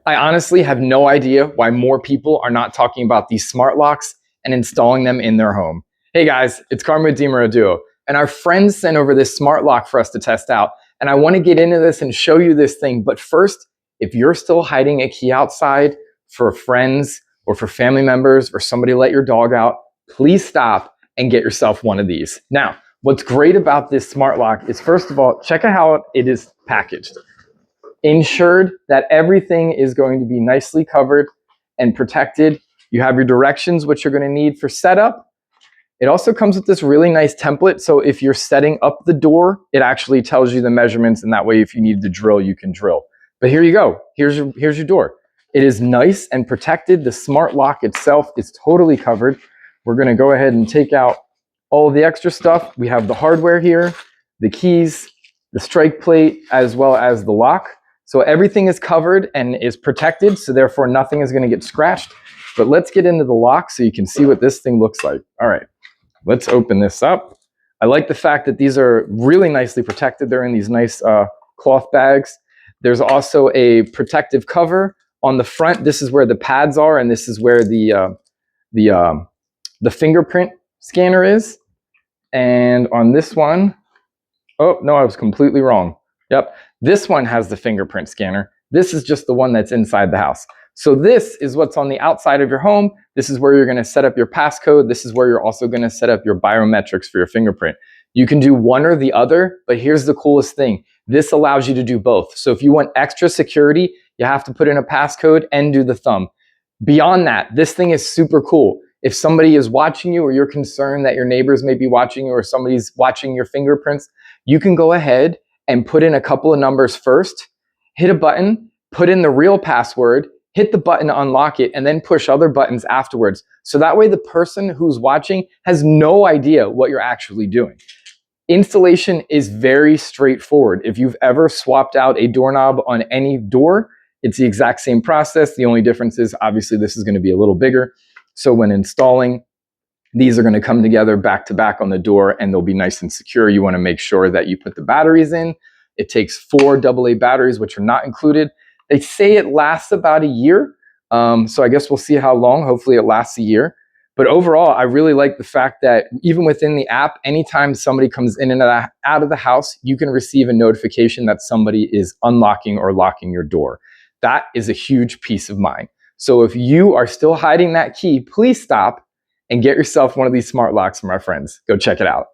I honestly have no idea why more people are not talking about these smart locks and installing them in their home. Hey guys, it's Carmen with Deemer Duo, and our friends sent over this smart lock for us to test out. And I want to get into this and show you this thing. But first, if you're still hiding a key outside for friends or for family members or somebody let your dog out, please stop and get yourself one of these. Now, what's great about this smart lock is, first of all, check out how it is packaged. Ensured that everything is going to be nicely covered and protected. You have your directions, which you're going to need for setup. It also comes with this really nice template. So if you're setting up the door, it actually tells you the measurements, and that way if you need to drill, you can drill. But here you go. Here's your door. It is nice and protected. The smart lock itself is totally covered. We're going to go ahead and take out all of the extra stuff. We have the hardware here, the keys, the strike plate, as well as the lock. So everything is covered and is protected, so therefore nothing is going to get scratched. But let's get into the lock so you can see what this thing looks like. All right, let's open this up. I like the fact that these are really nicely protected. They're in these nice cloth bags. There's also a protective cover on the front. This is where the pads are, and this is where the fingerprint scanner is. And on this one, oh no, I was completely wrong. Yep, this one has the fingerprint scanner. This is just the one that's inside the house. So this is what's on the outside of your home. This is where you're going to set up your passcode. This is where you're also going to set up your biometrics for your fingerprint. You can do one or the other, but here's the coolest thing. This allows you to do both. So if you want extra security, you have to put in a passcode and do the thumb. Beyond that, this thing is super cool. If somebody is watching you, or you're concerned that your neighbors may be watching you, or somebody's watching your fingerprints, you can go ahead and put in a couple of numbers first, hit a button, put in the real password, hit the button to unlock it, and then push other buttons afterwards. So that way the person who's watching has no idea what you're actually doing. Installation is very straightforward. If you've ever swapped out a doorknob on any door, it's the exact same process. The only difference is obviously this is going to be a little bigger. So when installing, these are going to come together back to back on the door, and they'll be nice and secure. You want to make sure that you put the batteries in. It takes 4 AA batteries, which are not included. They say it lasts about a year. So I guess we'll see how long. Hopefully it lasts a year. But overall, I really like the fact that even within the app, anytime somebody comes in and out of the house, you can receive a notification that somebody is unlocking or locking your door. That is a huge peace of mind. So if you are still hiding that key, please stop and get yourself one of these smart locks from our friends. Go check it out.